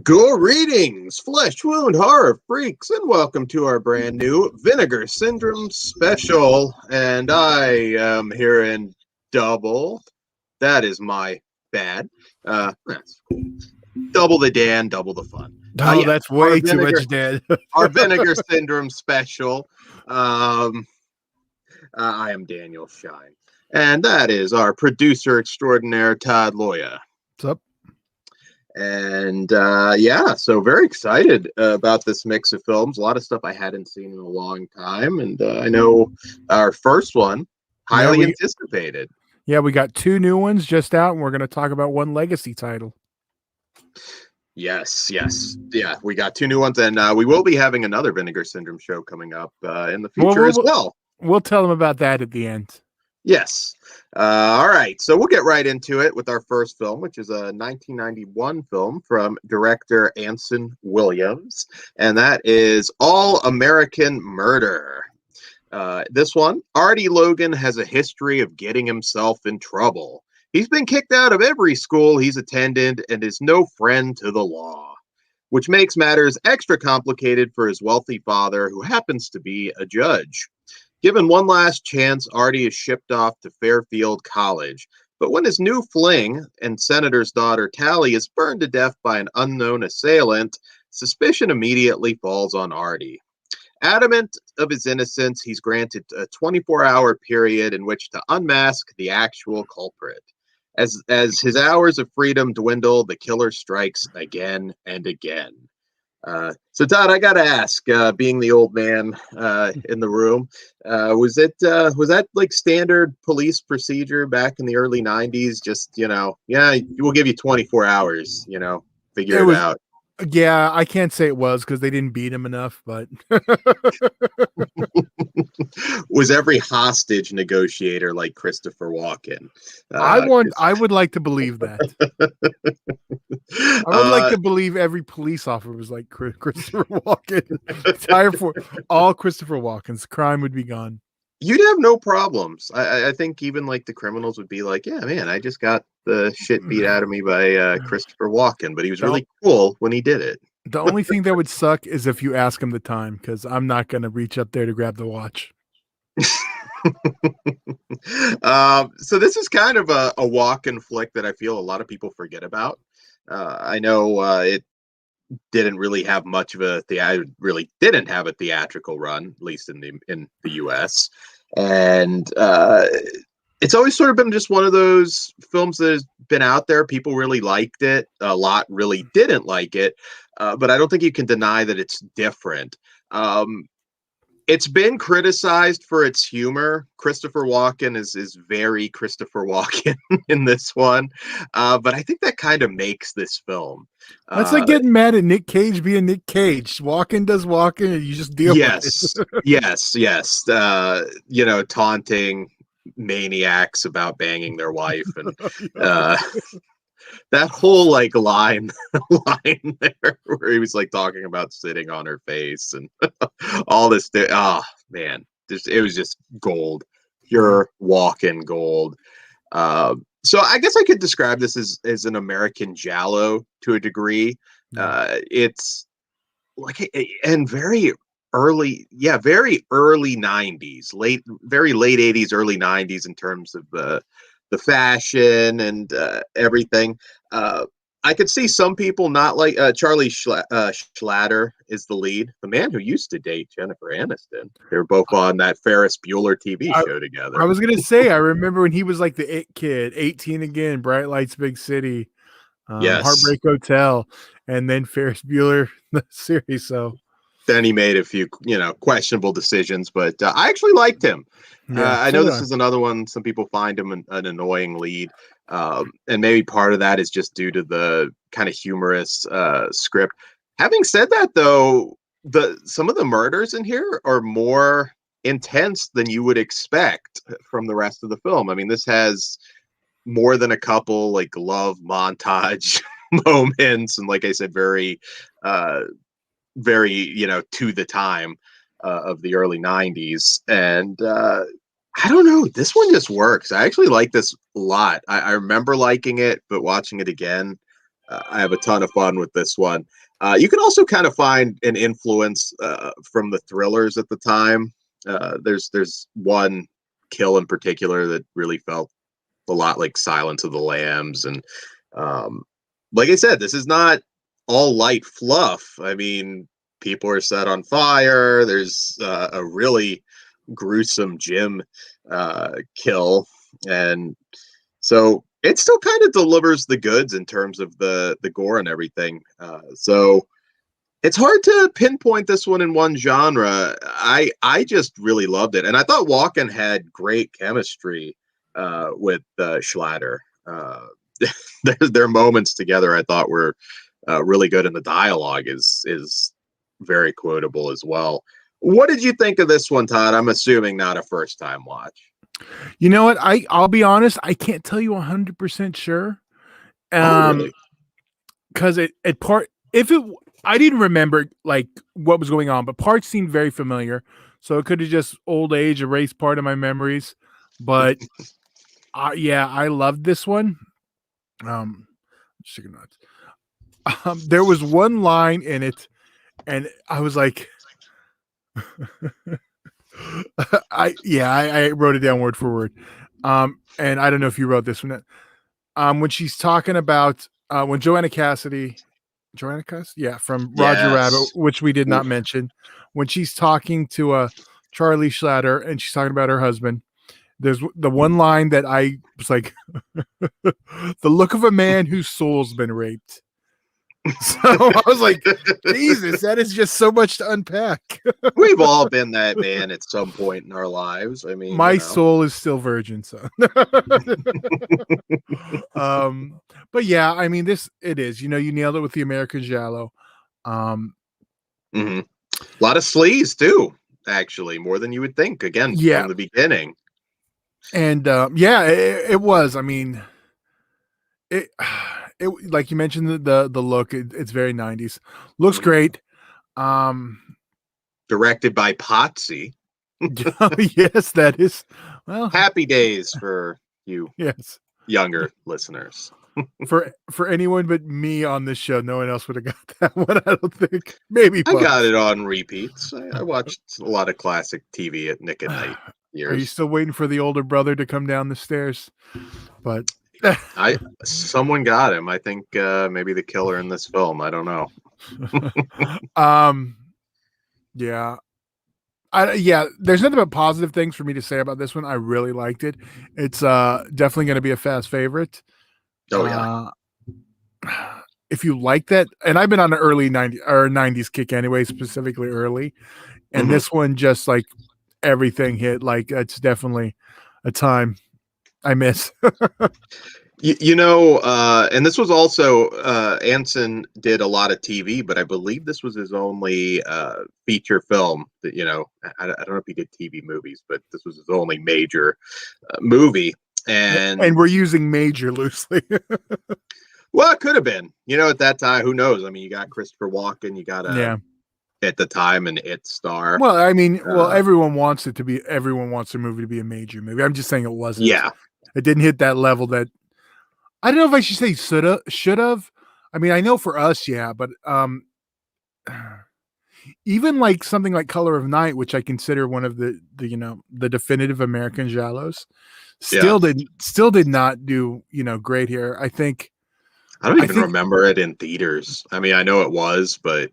Greetings, flesh wound horror freaks, and welcome to our brand new Vinegar Syndrome special. And I am here in double. That is my bad. That's cool. Double the Dan, double the fun. Oh, that's way too much Dan. Our Vinegar Syndrome special. I am Daniel Shine, and that is our producer extraordinaire, Todd Loya. What's up? And so very excited about this mix of films. A lot of stuff I hadn't seen in a long time, and I know our first one, highly anticipated. Yeah, we got two new ones just out, and we're going to talk about one legacy title. Yes. Yeah, we got two new ones, and we will be having another Vinegar Syndrome show coming up in the future as well. We'll tell them about that at the end. Yes. All right. So we'll get right into it with our first film, which is a 1991 film from director Anson Williams, and that is All American Murder. This one, Artie Logan has a history of getting himself in trouble. He's been kicked out of every school he's attended and is no friend to the law, which makes matters extra complicated for his wealthy father, who happens to be a judge. Given one last chance, Artie is shipped off to Fairfield College. But when his new fling and senator's daughter Tally is burned to death by an unknown assailant, suspicion immediately falls on Artie. Adamant of his innocence, he's granted a 24-hour period in which to unmask the actual culprit. As his hours of freedom dwindle, the killer strikes again and again. So Todd, I gotta ask, being the old man in the room, was that like standard police procedure back in the early 90s? Just, we'll give you 24 hours, figure it out. Yeah, I can't say it was because they didn't beat him enough, but was every hostage negotiator like Christopher Walken? I would like to believe that. I would like to believe every police officer was like Christopher Walken. All Christopher Walken's, crime would be gone. You'd have no problems. I think even like the criminals would be like, yeah, man, I just got the shit beat out of me by Christopher Walken, but he was really cool when he did it. The only thing that would suck is if you ask him the time, because I'm not going to reach up there to grab the watch. So this is kind of a Walken flick that I feel a lot of people forget about. I know it didn't really have much of a theatrical run, at least in the US, and it's always sort of been just one of those films that has been out there. People really liked it. A lot really didn't like it, but I don't think you can deny that it's different. It's been criticized for its humor. Christopher Walken is very Christopher Walken in this one, but I think that kind of makes this film. That's like getting mad at Nick Cage being Nick Cage. Walken does Walken, and you just deal with it. Yes. Taunting maniacs about banging their wife, and that whole like line there where he was like talking about sitting on her face and all this. Oh man, it was just gold, pure Walken gold. So I guess I could describe this as an American Giallo to a degree. It's like and very early 90s, very late 80s, early 90s in terms of the fashion and everything. I could see some people not like Charlie Schlatter is the lead, the man who used to date Jennifer Aniston. They were both on that Ferris Bueller TV show together. I was going to say, I remember when he was like the it kid, 18 Again, Bright Lights, Big City, Heartbreak Hotel, and then Ferris Bueller, the series. So then he made a few, questionable decisions, but I actually liked him. I know this is another one. Some people find him an annoying lead. And maybe part of that is just due to the kind of humorous script. Having said that, though, some of the murders in here are more intense than you would expect from the rest of the film. I mean, this has more than a couple like love montage moments, and like I said, very to the time of the early 90s. And I don't know, this one just works. I actually like this a lot. I remember liking it, but watching it again, I have a ton of fun with this one. You can also kind of find an influence from the thrillers at the time. There's one kill in particular that really felt a lot like Silence of the Lambs, and um, like I said, this is not all light fluff. I mean, people are set on fire. There's a really gruesome Jim kill, and so it still kind of delivers the goods in terms of the gore and everything. So it's hard to pinpoint this one in one genre. I just really loved it, and I thought Walken had great chemistry with Schlatter. Their moments together, I thought, were really good, and the dialogue is very quotable as well. What did you think of this one, Todd? I'm assuming not a first time watch. You know what? I'll be honest. I can't tell you 100% sure. Oh, really? Because it part if it I didn't remember like what was going on, but parts seemed very familiar. So it could have just old age erased part of my memories. But yeah, I loved this one. Chicken nuts. There was one line in it, and I was like, I wrote it down word for word. And I don't know if you wrote this one. When she's talking about when Joanna Cassidy, yeah, from Roger Rabbit, Yes. which we did not mention, when she's talking to Charlie Schlatter and she's talking about her husband. There's the one line that I was like, the look of a man whose soul's been raped. So I was like, Jesus, that is just so much to unpack. We've all been that man at some point in our lives. I mean, My soul is still virgin, so. But yeah, I mean, it is. You nailed it with the American Giallo. A lot of sleaze too, actually, more than you would think. Again, from the beginning. And yeah, it was. I mean, it like you mentioned the look. It's very 90s. Looks great. Directed by Potsy. Yes, that is. Well, happy days for you. Yes, younger listeners. for anyone but me on this show, no one else would have got that one. I don't think. Maybe I got it on repeats. I watched a lot of classic TV at Nick at Night. Are you still waiting for the older brother to come down the stairs? But someone got him. I think maybe the killer in this film. I don't know. Yeah. Yeah, there's nothing but positive things for me to say about this one. I really liked it. It's definitely going to be a fast favorite. Oh yeah. If you like that, and I've been on an early 90s kick anyway, specifically early, and this one just like everything hit. Like it's definitely a time I miss. And this was also Anson did a lot of TV, but I believe this was his only feature film that, I don't know if he did TV movies, but this was his only major movie. And we're using major loosely. Well, it could have been, at that time, who knows? I mean, you got Christopher Walken, you got at the time an It star. Well, I mean, everyone wants it to be. Everyone wants a movie to be a major movie. I'm just saying it wasn't. Yeah, it didn't hit that level that. I don't know if I should say should have. I mean, I know for us, yeah, but even like something like Color of Night, which I consider one of the definitive American giallos, still did not do great here. I think. I don't even remember it in theaters. I mean, I know it was, but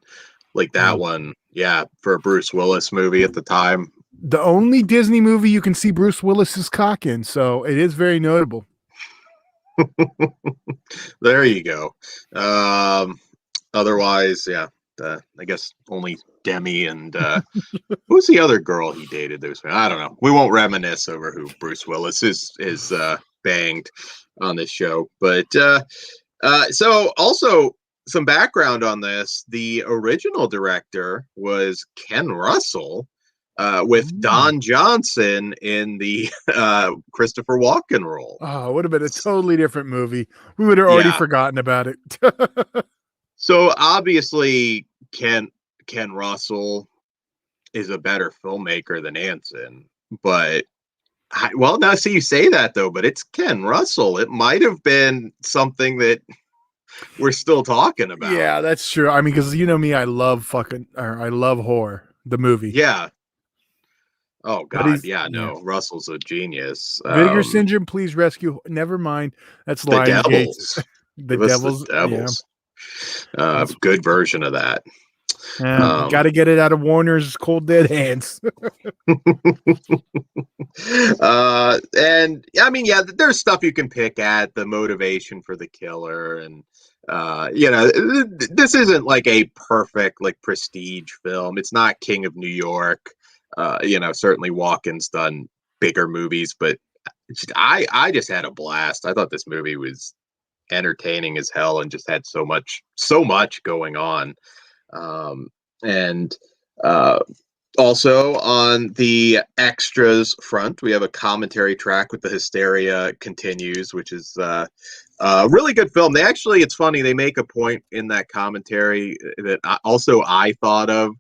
like that one, yeah, for a Bruce Willis movie at the time. The only Disney movie you can see Bruce Willis's cock in, so it is very notable. There you go. Otherwise, yeah, I guess only Demi and who's the other girl he dated? I don't know. We won't reminisce over who Bruce Willis is banged on this show, but so also some background on this: the original director was Ken Russell. With Don Johnson in the Christopher Walken role. Oh, it would have been a totally different movie. We would have already forgotten about it. So obviously, Ken Russell is a better filmmaker than Anson. But, now see you say that, though, but it's Ken Russell. It might have been something that we're still talking about. Yeah, that's true. I mean, because you know me, I love horror, the movie. Yeah. Oh But God. he's Yeah. yeah. No, Russell's a genius. Vinegar Syndrome, please rescue. Never mind. That's The Lionsgate. Devils. The Give us the Devils. Yeah. Devils. That's Good version of that. got to get it out of Warner's cold dead hands. And I mean, yeah, there's stuff you can pick at the motivation for the killer, and this isn't like a perfect like prestige film. It's not King of New York. Certainly Walken's done bigger movies, but I just had a blast. I thought this movie was entertaining as hell and just had so much going on. And Also, on the extras front, we have a commentary track with The Hysteria Continues, which is a really good film. It's funny, they make a point in that commentary that I thought of,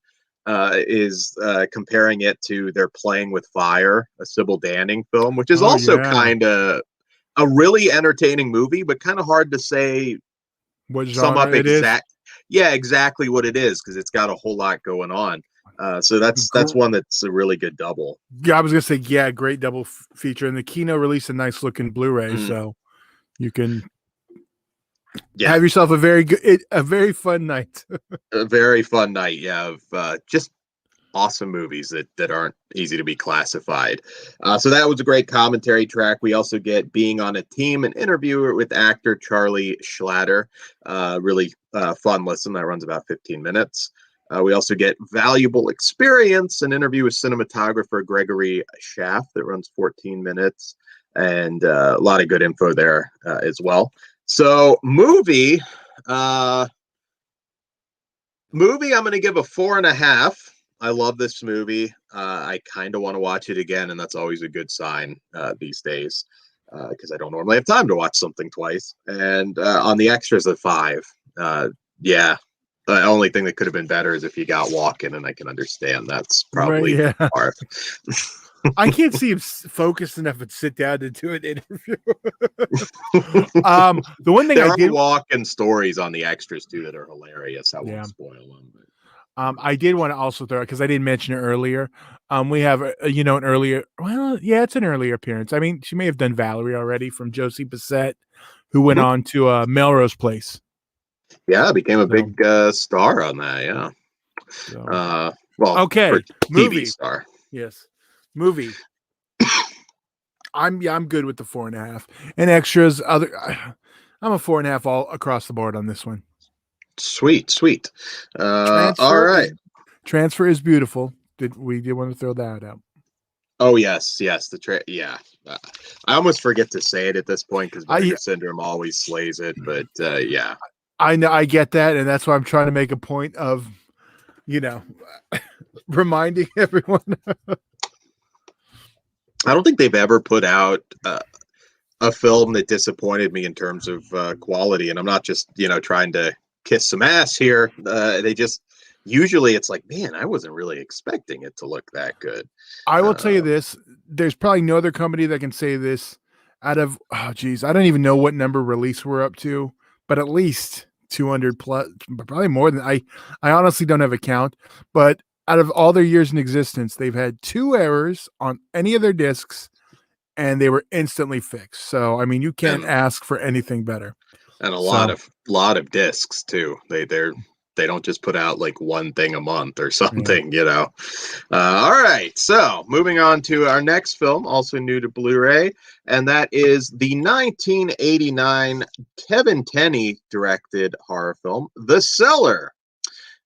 is comparing it to They're Playing with Fire, a Sybil Danning film, which is Oh also yeah. kind of a really entertaining movie, but kind of hard to say, What sum up genre it is? exactly what it is, because it's got a whole lot going on. So that's one that's a really good double. Yeah, I was gonna say yeah, great double feature, and the Kino released a nice looking Blu-ray, so you can have yourself a very fun night. A very fun night. Yeah, of just awesome movies that aren't easy to be classified. So that was a great commentary track. We also get Being on a Team, an interview with actor Charlie Schlatter. Really fun listen. That runs about 15 minutes. We also get Valuable Experience, an interview with cinematographer Gregory Schaff that runs 14 minutes. And a lot of good info there as well. So movie, I'm going to give a 4.5. I love this movie. I kind of want to watch it again, and that's always a good sign these days, because I don't normally have time to watch something twice. And on the extras, a 5. Yeah, the only thing that could have been better is if you got Walken, and I can understand that's probably Right, yeah. part. I can't see him focused enough and sit down to do an interview. The one thing there I are did Walken stories on the extras too that are hilarious. I won't spoil them. But. I did want to also throw, because I didn't mention it earlier. We have an earlier. Well, yeah, it's an earlier appearance. I mean, she may have done Valerie already, from Josie Bassett, who went on to Melrose Place. Yeah, became a big star on that. Yeah. So. Well, okay, TV star. Yes, movie. I'm good with the 4.5 and extras. I'm a 4.5 all across the board on this one. Sweet. All right. Transfer is beautiful. We did want to throw that out. Oh yes. Yeah. I almost forget to say it at this point because Vinegar Syndrome always slays it. But yeah. I know, I get that, and that's why I'm trying to make a point of, reminding everyone. I don't think they've ever put out a film that disappointed me in terms of quality, and I'm not just trying to kiss some ass here. They just usually it's like, man, I wasn't really expecting it to look that good. I will tell you this: there's probably no other company that can say this. Out of I don't even know what number release we're up to, but at least 200 plus, probably more than I honestly don't have a count, but out of all their years in existence, they've had 2 errors on any of their discs, and they were instantly fixed. So, I mean, you can't ask for anything better. And a lot of discs too. They don't just put out like one thing a month or something, All right, so moving on to our next film, also new to Blu-ray, and that is the 1989 Kevin Tenney directed horror film, The Cellar.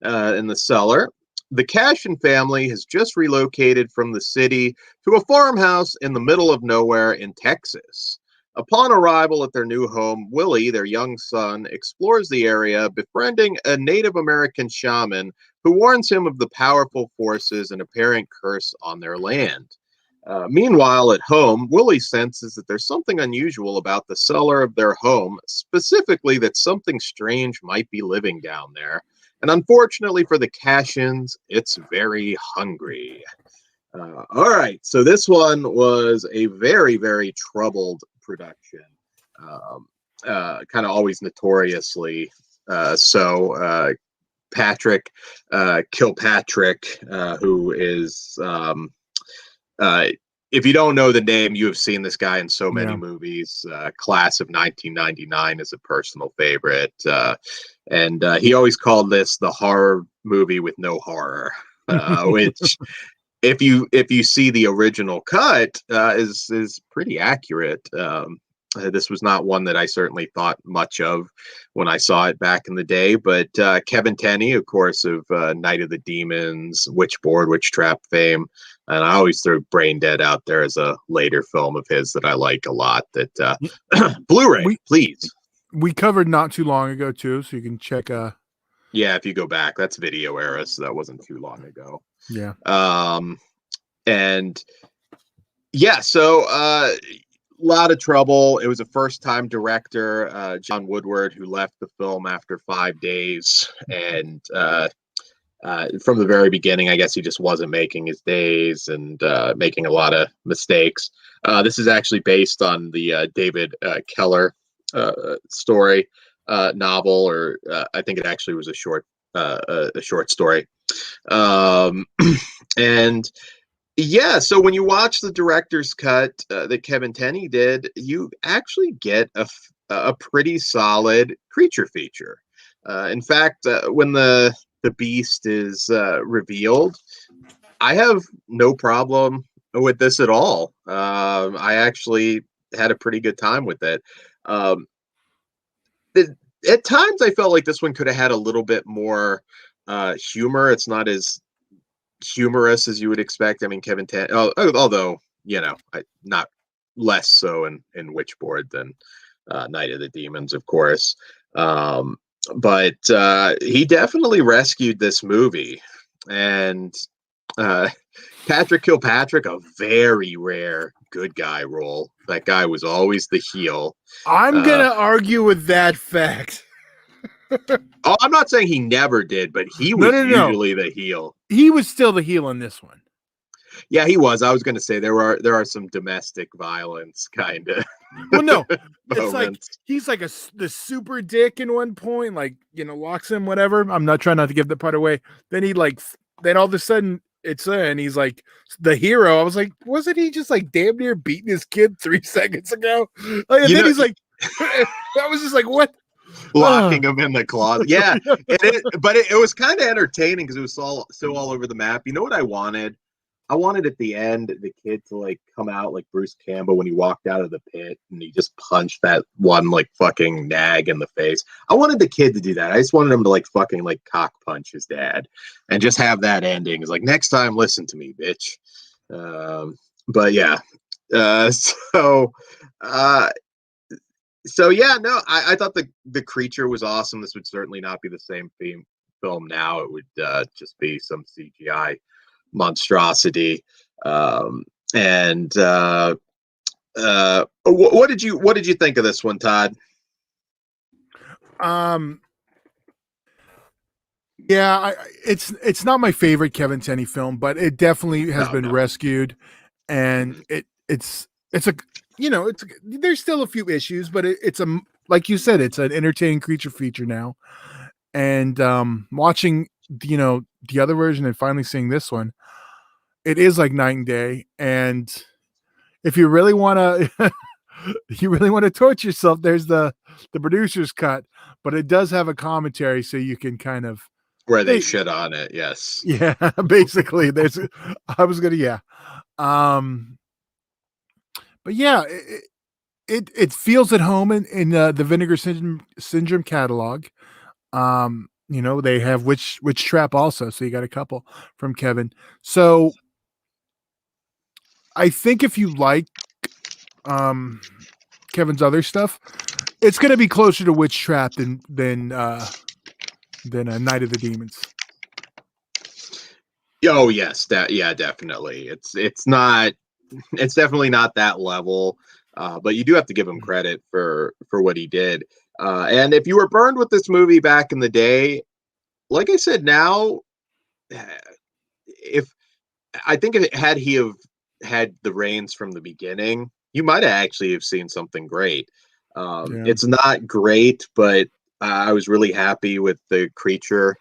In The Cellar, the Cashin family has just relocated from the city to a farmhouse in the middle of nowhere in Texas. Upon arrival at their new home, Willie, their young son, explores the area, befriending a Native American shaman who warns him of the powerful forces and apparent curse on their land. Meanwhile, at home, Willie senses that there's something unusual about the cellar of their home, specifically that something strange might be living down there. And unfortunately for the Cashins, it's very hungry. All right, so this one was a very, very troubled production. kind of always notoriously Patrick Kilpatrick, who is if you don't know the name, you have seen this guy in so many Yeah. movies. Class of 1999 is a personal favorite, and he always called this the horror movie with no horror, which if you see the original cut is pretty accurate. This was not one that I certainly thought much of when I saw it back in the day, but Kevin Tenney, of course, of Night of the Demons, Witchboard, Witch Trap fame, and I always throw Brain Dead out there as a later film of his that I like a lot. That Blu-ray, please. We covered not too long ago too, so you can check. Yeah, if you go back, that's video era, so that wasn't too long ago. Yeah. And yeah, so lot of trouble. It was a first-time director, John Woodward, who left the film after 5 days, and from the very beginning, I guess he just wasn't making his days and making a lot of mistakes. This is actually based on the David Keller story novel, or I think it actually was a short story, and. Yeah, so when you watch the director's cut that Kevin Tenney did, you actually get a pretty solid creature feature. In fact, when the beast is revealed, I have no problem with this at all. I actually had a pretty good time with it. At times, I felt like this one could have had a little bit more humor. It's not as humorous as you would expect. I mean, Kevin Tenney, although not less so in Witchboard than Night of the Demons, of course. But he definitely rescued this movie, and Patrick Kilpatrick, a very rare good guy role. That guy was always the heel. I'm gonna argue with that fact. Oh, I'm not saying he never did, but he was usually the heel. He was still the heel in this one. Yeah, he was. I was going to say there are some domestic violence kind of. Well, no, it's like he's like the super dick in one point, like locks him, whatever. I'm not trying not to give that part away. Then then all of a sudden it's and he's like the hero. I was like, wasn't he just like damn near beating his kid 3 seconds ago? Like, and then he's like, I was just like, what? Locking him in the closet. Yeah, but it was kind of entertaining because it was so all over the map. You know what I wanted? I wanted at the end the kid to like come out like Bruce Campbell when he walked out of the pit and he just punched that one like fucking nag in the face. I wanted the kid to do that. I just wanted him to like fucking like cock punch his dad and just have that ending. It's like, next time, listen to me, bitch. But yeah, so yeah, no, I thought the creature was awesome. This would certainly not be the same film now. It would just be some CGI monstrosity. What did you think of this one, Todd? Yeah, it's not my favorite Kevin Tenney film, but it definitely has been rescued, and it's a there's still a few issues, but it's like you said, it's an entertaining creature feature now. And watching the other version and finally seeing this one, it is like night and day. And if you really want to torture yourself, there's the producer's cut, but it does have a commentary, so you can kind of where they shit on it. Yes. Yeah, basically. But yeah, it feels at home in the Vinegar Syndrome catalog. They have Witch Trap also, so you got a couple from Kevin. So I think if you like Kevin's other stuff, it's going to be closer to Witch Trap than Night of the Demons. Oh yes, definitely. It's definitely not that level, but you do have to give him credit for what he did. And if you were burned with this movie back in the day, like I said, now, if he have had the reins from the beginning, you might have actually have seen something great. Yeah. It's not great, but I was really happy with the creature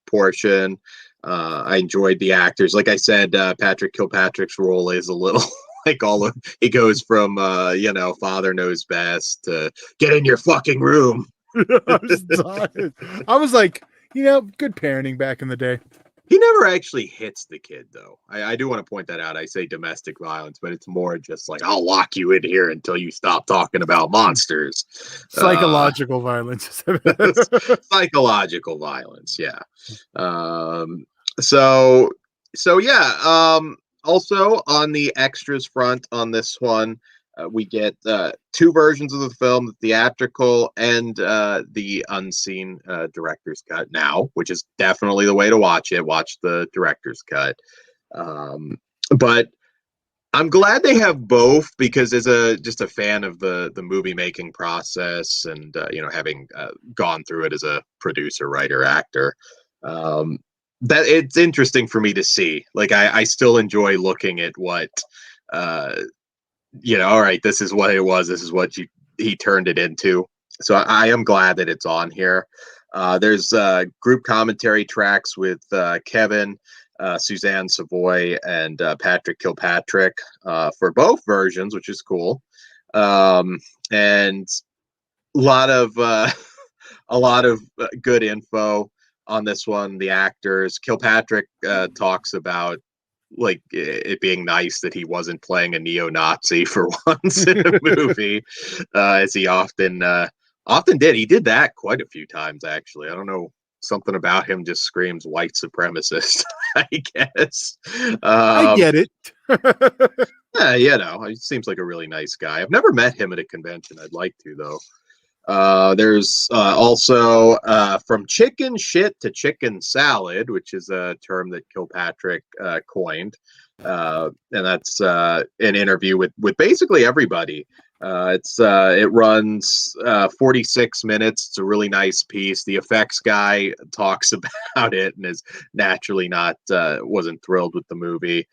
portion. I enjoyed the actors. Like I said, Patrick Kilpatrick's role is a little like all of he goes from father knows best to get in your fucking room. I was dying. I was like, good parenting back in the day. He never actually hits the kid, though. I do want to point that out. I say domestic violence, but it's more just like, I'll lock you in here until you stop talking about monsters. Psychological violence. Psychological violence, yeah. So, yeah. Also, on the extras front on this one, we get two versions of the film, the theatrical and the unseen director's cut now, which is definitely the way to watch it. Watch the director's cut. But I'm glad they have both because as just a fan of the movie making process and having gone through it as a producer, writer, actor, that it's interesting for me to see. Like I still enjoy looking at what all right, this is what it was. This is what he turned it into. So I am glad that it's on here. There's group commentary tracks with Kevin, Suzanne Savoy, and Patrick Kilpatrick for both versions, which is cool. And a lot of good info on this one. The actors, Kilpatrick talks about like it being nice that he wasn't playing a neo-Nazi for once in a movie, as he often did. He did that quite a few times, actually. I don't know, something about him just screams white supremacist, I guess. I get it. Yeah, he seems like a really nice guy. I've never met him at a convention. I'd like to, though. There's also from chicken shit to chicken salad, which is a term that Kilpatrick coined. And that's an interview with basically everybody. It runs 46 minutes. It's a really nice piece. The effects guy talks about it and is naturally wasn't thrilled with the movie.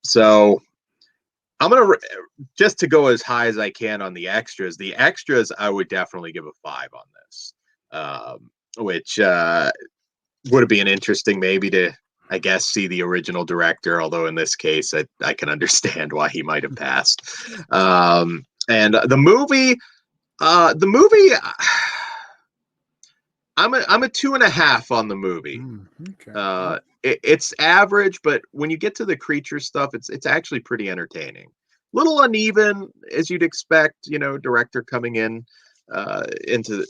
So I'm gonna just to go as high as I can on the extras. The extras, I would definitely give a 5 on this, which would have been interesting maybe to, I guess, see the original director. Although in this case, I can understand why he might have passed. And the movie, I'm a 2.5 on the movie. Okay. It's average, but when you get to the creature stuff, it's actually pretty entertaining. Little uneven, as you'd expect, director coming in into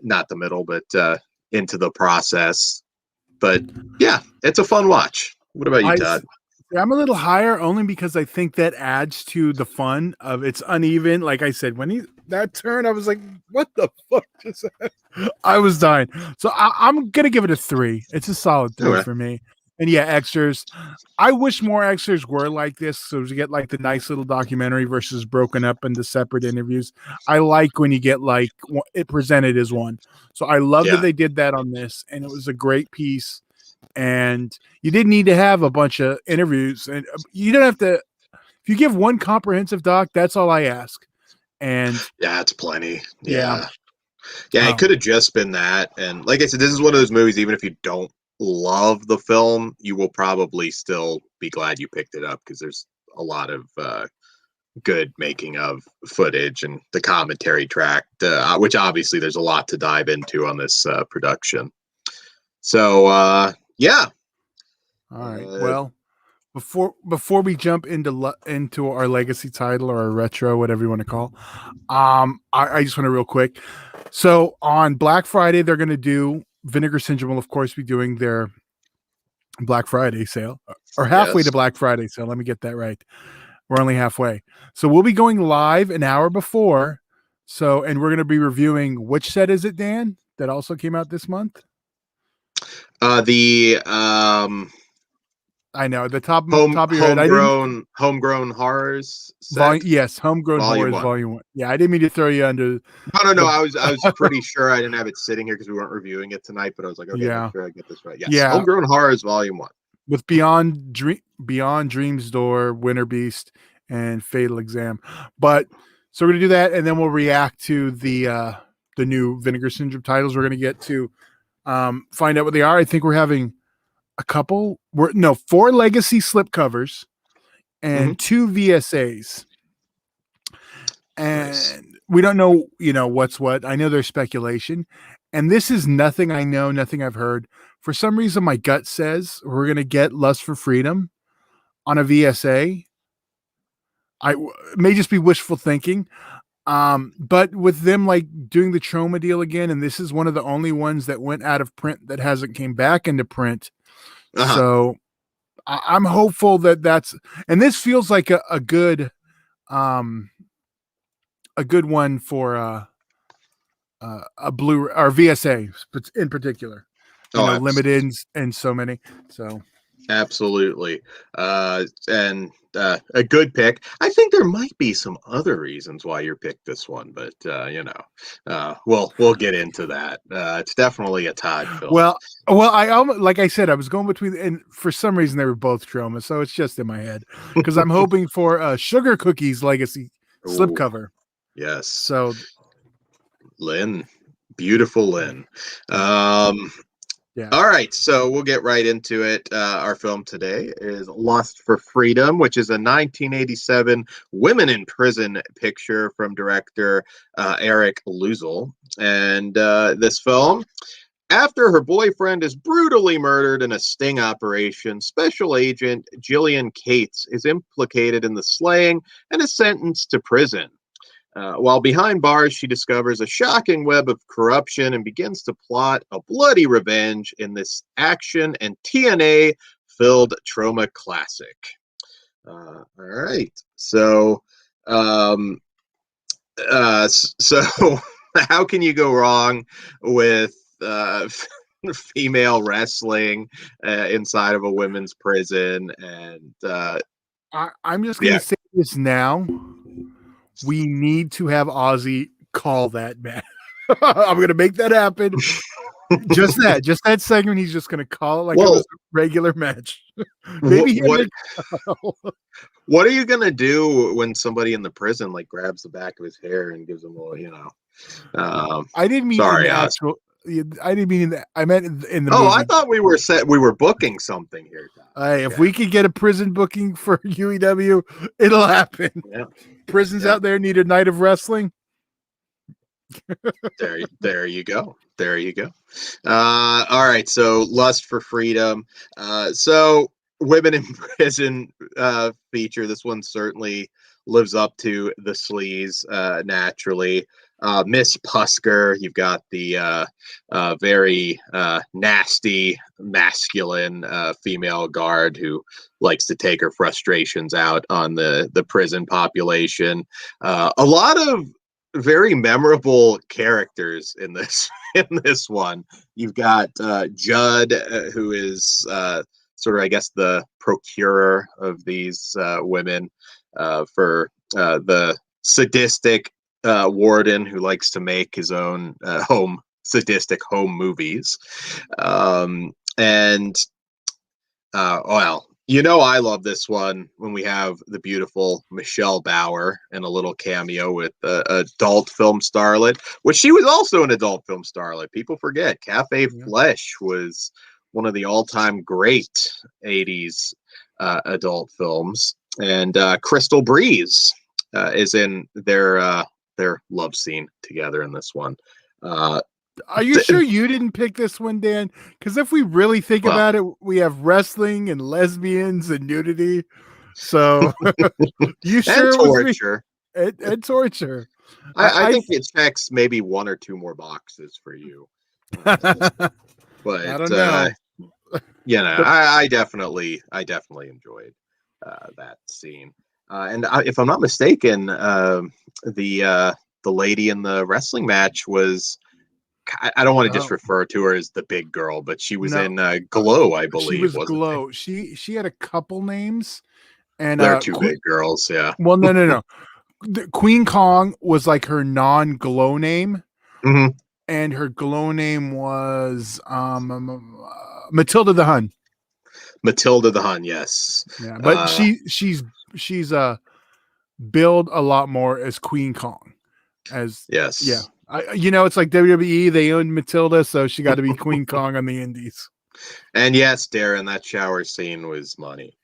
not the middle, but into the process. But yeah, it's a fun watch. What about you, Todd? I'm a little higher only because I think that adds to the fun of it's uneven. Like I said, when that turn, I was like, what the fuck just happened? I was dying. So I'm going to give it a 3. It's a solid 3 for me. And yeah, extras. I wish more extras were like this. So to get like the nice little documentary versus broken up into separate interviews. I like when you get like it presented as one. So I love that they did that on this. And it was a great piece. And you didn't need to have a bunch of interviews, and you don't have to. If you give one comprehensive doc, that's all I ask. And yeah, it's plenty. Yeah, it could have just been that. And like I said, this is one of those movies. Even if you don't love the film, you will probably still be glad you picked it up because there's a lot of good making of footage and the commentary track, which obviously there's a lot to dive into on this production. So yeah. All right. Well, before we jump into our legacy title or our retro, whatever you want to call, I just want to real quick. So on Black Friday, they're going to do Vinegar Syndrome will of course be doing their Black Friday sale or halfway to Black Friday sale. Let me get that right. We're only halfway. So we'll be going live an hour before. So, and we're going to be reviewing which set is it, Dan, that also came out this month? I know the top of your head. Homegrown horrors. Yes, homegrown horrors volume 1. Yeah, I didn't mean to throw you under. No. I was pretty sure I didn't have it sitting here because we weren't reviewing it tonight. But I was like, okay, make sure I get this right. Yes, yeah. Homegrown horrors volume 1 with Beyond Dream's Door, Winter Beast, and Fatal Exam. But So we're gonna do that, and then we'll react to the new Vinegar Syndrome titles. We're gonna get to find out what they are. I think we're having a couple. 4 legacy slipcovers and 2 VSAs. And Nice. we don't know, what's what. I know there's speculation. And this is nothing I know, nothing I've heard. For some reason, my gut says we're going to get Lust for Freedom on a VSA. It may just be wishful thinking. But with them like doing the Troma deal again, and this is one of the only ones that went out of print that hasn't came back into print. So I'm hopeful that's, and this feels like a good one for a blue or VSA in particular. Limited and so many. So absolutely, and a good pick. I think there might be some other reasons why you picked this one, but we'll get into that. It's definitely a Todd film. Well, like I said, I was going between, and for some reason they were both Troma, so it's just in my head because I'm hoping for Sugar Cookies Legacy slipcover. Yes. So, Lynn, beautiful Lynn. Yeah. All right, so we'll get right into it. Our film today is Lust for Freedom, which is a 1987 women in prison picture from director Eric Luzel. And this film, after her boyfriend is brutally murdered in a sting operation, Special Agent Gillian Cates is implicated in the slaying and is sentenced to prison. While behind bars, she discovers a shocking web of corruption and begins to plot a bloody revenge in this action and TNA-filled Troma classic. All right, so how can you go wrong with female wrestling inside of a women's prison? And I'm just going to say this now. We need to have Ozzy call that match. I'm going to make that happen. just that segment. He's just going to call it like it was a regular match. Maybe what are you going to do when somebody in the prison like grabs the back of his hair and gives him a, I didn't mean sorry, actual. I didn't mean that. I meant in the. Oh, movie. I thought we were booking something here. Hey, if we could get a prison booking for UEW, it'll happen. Yeah. Prisons out there need a night of wrestling. There you go. There you go. All right. So Lust for Freedom. So women in prison feature. This one certainly lives up to the sleaze naturally. Miss Pusker, you've got the very nasty, masculine female guard who likes to take her frustrations out on the prison population. A lot of very memorable characters in this one. You've got Judd, who is sort of, I guess, the procurer of these women for the sadistic warden who likes to make his own sadistic home movies. I love this one when we have the beautiful Michelle Bauer in a little cameo with adult film starlet, which she was also an adult film starlet. People forget Cafe Flesh was one of the all-time great 80s adult films. And Crystal Breeze is in their love scene together in this one. Are you sure you didn't pick this one, Dan? Because if we really think about it, we have wrestling and lesbians and nudity. So you sure? And torture. And torture. I think it checks maybe one or two more boxes for you. But I don't know. I definitely enjoyed that scene. And if I'm not mistaken, the lady in the wrestling match was, I don't want to just refer to her as the big girl, but she was in Glow, I believe. She was Glow. She had a couple names, and they're two big girls. Yeah. Well, no. Queen Kong was like her non-Glow name, and her Glow name was Matilda the Hun. Matilda the Hun, yes. Yeah, but she's billed a lot more as Queen Kong. As Yes. yeah, it's like WWE. They owned Matilda, so she got to be Queen Kong on the Indies. And yes, Darren, that shower scene was money.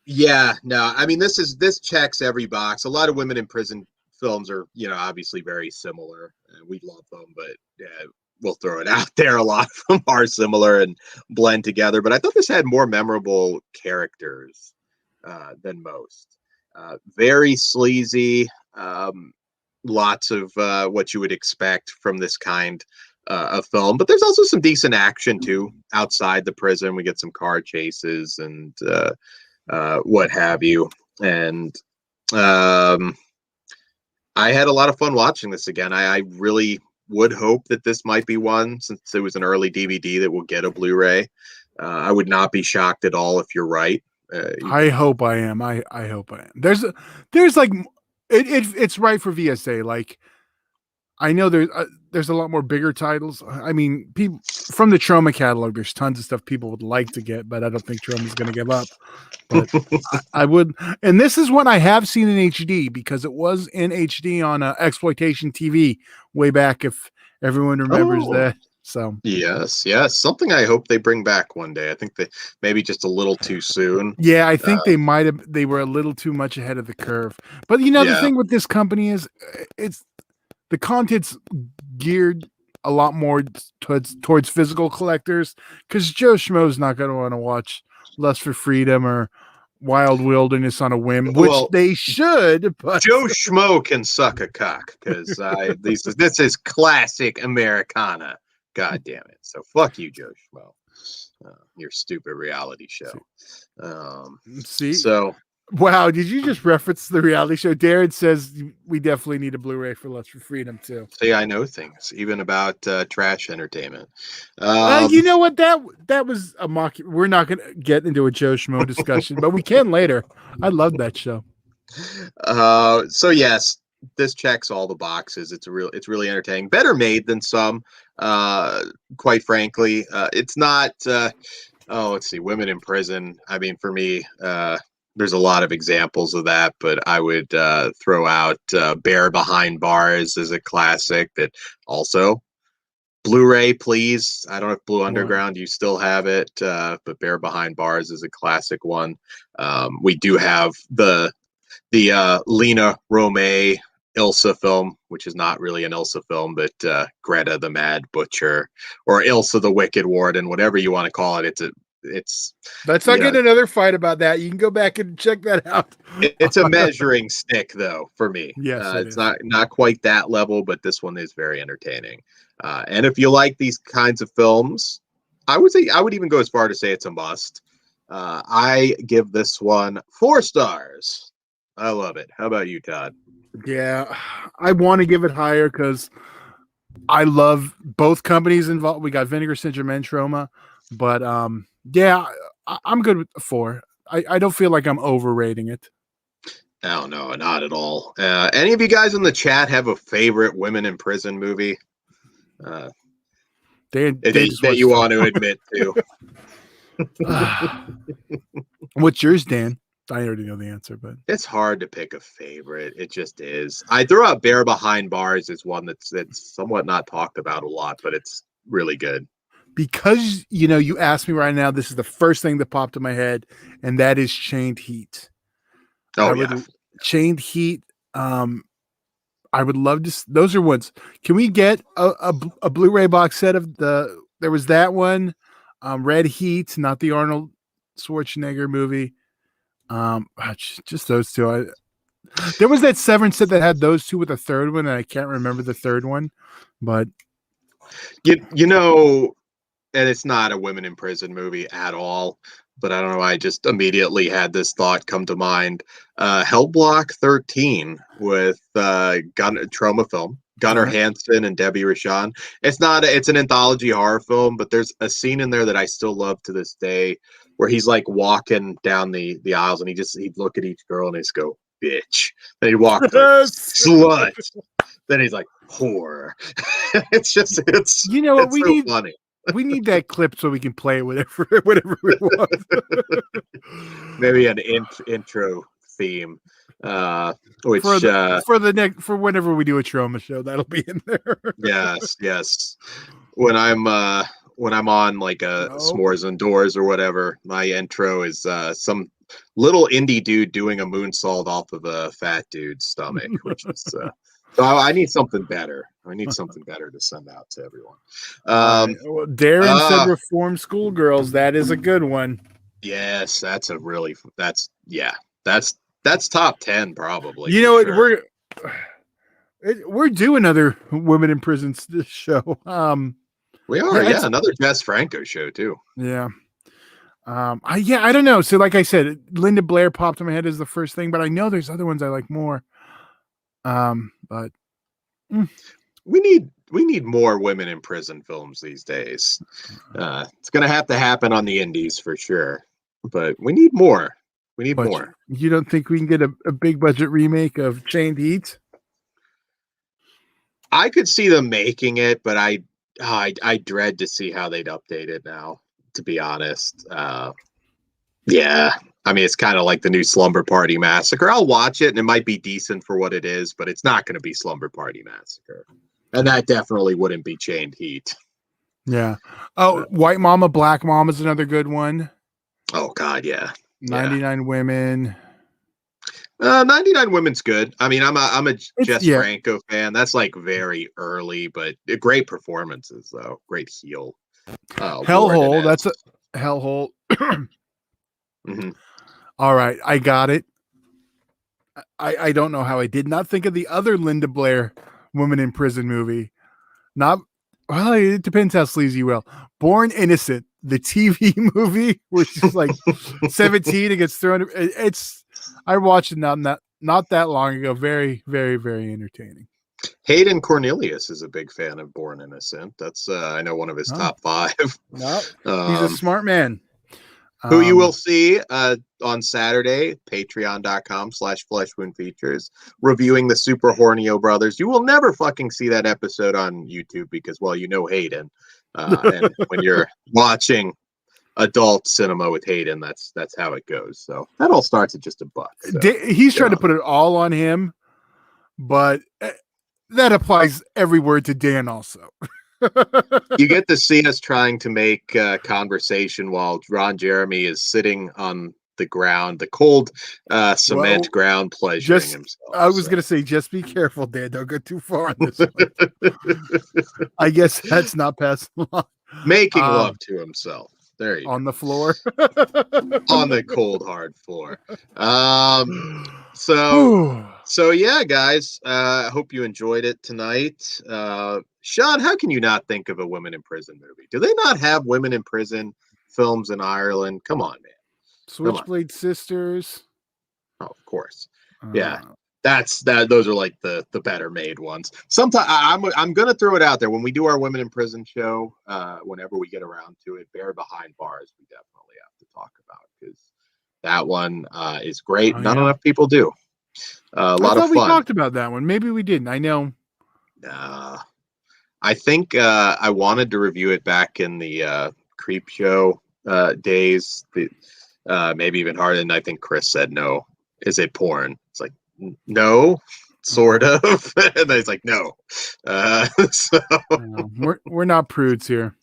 Yeah, no, I mean this checks every box. A lot of women in prison films are, obviously very similar. We love them, but we'll throw it out there. A lot of them are similar and blend together. But I thought this had more memorable characters than most. Very sleazy. Lots of what you would expect from this kind of film. But there's also some decent action too outside the prison. We get some car chases and what have you. And I had a lot of fun watching this again. I really would hope that this might be one, since it was an early DVD, that will get a Blu-ray. I would not be shocked at all if you're right. I hope I am. I hope I am. There's like it's right for VSA. Like I know there's a lot more bigger titles. I mean, people from the Trauma catalog, there's tons of stuff people would like to get, but I don't think Trauma's going to give up. But I would, and this is one I have seen in HD because it was in HD on Exploitation TV way back, if everyone remembers that. So yes, something I hope they bring back one day. I think they maybe just a little too soon. Yeah, I think they were a little too much ahead of the curve. But the thing with this company is it's the content's geared a lot more towards physical collectors, because Joe Schmo's not going to want to watch Lust for Freedom or Wild Wilderness on a whim, which they should. But Joe Schmo can suck a cock, because this is classic Americana. God damn it! So fuck you, Joe Schmo. Your stupid reality show. See. So. Wow, did you just reference the reality show? Darren says we definitely need a Blu-ray for Lust for Freedom too. See, I know things, even about trash entertainment. You know what? That was a mock. We're not going to get into a Joe Schmo discussion, but we can later. I love that show. So yes, this checks all the boxes. It's really entertaining. Better made than some, quite frankly. It's not. Let's see, women in prison. I mean, for me, there's a lot of examples of that, but I would throw out Bear Behind Bars as a classic that also Blu-ray, please. I don't know if Blue Underground, you still have it, but Bear Behind Bars is a classic one. We do have the Lena Romay Ilsa film, which is not really an Ilsa film, but Greta the Mad Butcher, or Ilsa the Wicked Warden, whatever you want to call it. Let's not get another fight about that. You can go back and check that out. It's a measuring stick, though, for me. Yes, it's not quite that level, but this one is very entertaining. And if you like these kinds of films, I would even go as far to say it's a must. I give this one 4 stars. I love it. How about you, Todd? Yeah, I want to give it higher because I love both companies involved. We got Vinegar Syndrome and Trauma, but yeah, I'm good with 4. I don't feel like I'm overrating it. Oh, no, not at all. Any of you guys in the chat have a favorite women in prison movie? That you want to admit to? What's yours, Dan? I already know the answer, but it's hard to pick a favorite. It just is. I threw out Bear Behind Bars as one that's somewhat not talked about a lot, but it's really good. Because you asked me right now, this is the first thing that popped in my head, and that is Chained Heat. Chained Heat. I would love to. Those are ones. Can we get a Blu-ray box set of the? There was that one, Red Heat, not the Arnold Schwarzenegger movie. Just those two. There was that Severance set that had those two with a third one, and I can't remember the third one, but and it's not a women in prison movie at all, but I don't know. I just immediately had this thought come to mind. Hell Block 13 with Trauma film, Gunnar Hansen and Debbie Rochon. It's an anthology horror film, but there's a scene in there that I still love to this day, where he's like walking down the aisles, and he'd look at each girl and he'd go, bitch. Then he'd walk, slut. Then he's like, whore. It's we need funny. We need that clip so we can play it whatever we want. Maybe an intro theme, which for whenever we do a Trauma show, that'll be in there. yes. When I'm on like a S'mores Indoors or whatever, my intro is some little indie dude doing a moonsault off of a fat dude's stomach, which is so I need something better. I need something better to send out to everyone. Well, Darren said Reform Schoolgirls. That is a good one. Yes, that's top 10 probably. You know what? Sure. We're doing another women in prisons this show. We are, another Jess Franco show too. Yeah. I don't know. So like I said, Linda Blair popped in my head as the first thing, but I know there's other ones I like more. But we need more women in prison films these days. It's gonna have to happen on the indies for sure, but we need more. More. You don't think we can get a big budget remake of Chained Heat? I could see them making it, but I dread to see how they'd update it now, to be honest. Yeah. I mean, it's kind of like the new Slumber Party Massacre. I'll watch it, and it might be decent for what it is, but it's not going to be Slumber Party Massacre. And that definitely wouldn't be Chained Heat. Yeah. Oh, White Mama, Black Mama is another good one. Oh, God, yeah. 99 Women. 99 Women's good. I mean, I'm a Jess Franco fan. That's like very early, but great performances, though. Great heel. Hellhole. That's a Hellhole. Mm-hmm. All right, I got it. I don't know how I did not think of the other Linda Blair woman in prison movie. It depends how sleazy you will. Born Innocent, the TV movie where she's like 17 and gets thrown. I watched it not that long ago. Very, very, very entertaining. Hayden Cornelius is a big fan of Born Innocent. That's I know one of his top 5. No, he's a smart man. Who you will see on Saturday, patreon.com/fleshwoundfeatures, reviewing the Super Hornio Brothers. You will never fucking see that episode on YouTube because, well, you know Hayden. And when you're watching adult cinema with Hayden, that's how it goes. So that all starts at just $1. So, he's trying to put it all on him, but that applies every word to Dan also. You get to see us trying to make conversation while Ron Jeremy is sitting on the ground, the cold cement ground, pleasuring himself. I was going to say, just be careful, Dan. Don't go too far on this one. I guess that's not passing along. Making love to himself. There you go. On the floor. On the cold, hard floor. So yeah, guys, I hope you enjoyed it tonight. Sean, how can you not think of a women in prison movie? Do they not have women in prison films in Ireland? Come on, man. Switchblade Sisters. Oh, of course. Yeah. Those are like the better made ones. Sometimes I'm gonna throw it out there when we do our women in prison show. Whenever we get around to it, Bear Behind Bars, we definitely have to talk about because that one is great. Not enough people do. A lot of fun. We talked about that one. Maybe we didn't. I know. I think I wanted to review it back in the Creep Show days. Maybe even harder. And I think Chris said no. Is it porn? It's like. No, sort of. And I was like, no. So we're not prudes here.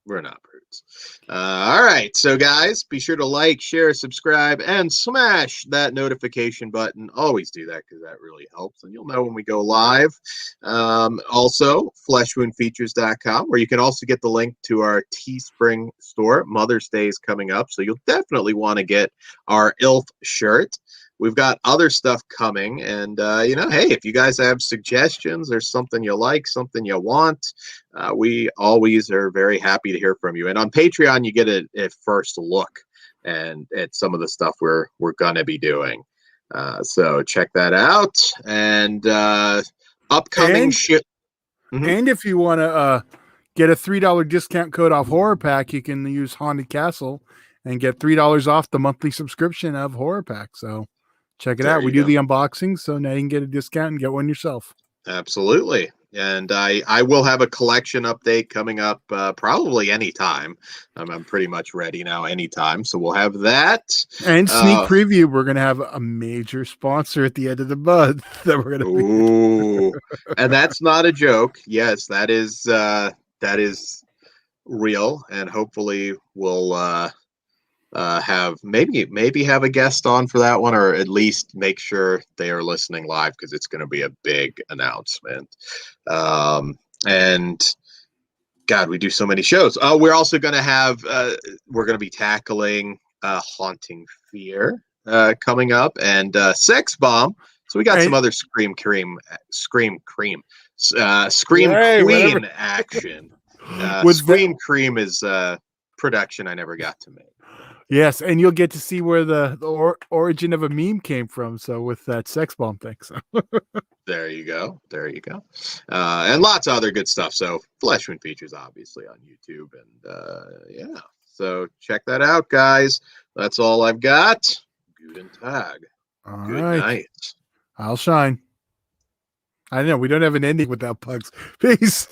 We're not prudes. All right. So guys, be sure to like, share, subscribe, and smash that notification button. Always do that because that really helps. And you'll know when we go live. Also, fleshwoundfeatures.com, where you can also get the link to our Teespring store. Mother's Day is coming up, so you'll definitely want to get our ILF shirt. We've got other stuff coming, and hey, if you guys have suggestions or something you like, something you want, we always are very happy to hear from you. And on Patreon, you get a first look and at some of the stuff we're gonna be doing. So check that out. And upcoming shit. Mm-hmm. And if you want to get a $3 discount code off Horror Pack, you can use Haunted Castle and get $3 off the monthly subscription of Horror Pack. So. Check it out. We do the unboxing, so now you can get a discount and get one yourself. Absolutely. And I will have a collection update coming up probably anytime. I'm pretty much ready now anytime. So we'll have that. And sneak preview, we're going to have a major sponsor at the end of the month that we're going to Ooh, and that's not a joke. Yes, that is real, and hopefully we'll have maybe have a guest on for that one, or at least make sure they are listening live because it's going to be a big announcement. And God, we do so many shows. We're also going to have we're going to be tackling Haunting Fear coming up, and Sex Bomb. So we got some other Scream Queen action. Scream Cream is production I never got to make. Yes, and you'll get to see where the origin of a meme came from. So with that Sex Bomb thing, so there you go, and lots of other good stuff. So Flesh Wound Features, obviously on YouTube, and yeah. So check that out, guys. That's all I've got. Guten Tag. Good night. I'll shine. I know we don't have an ending without pugs. Peace.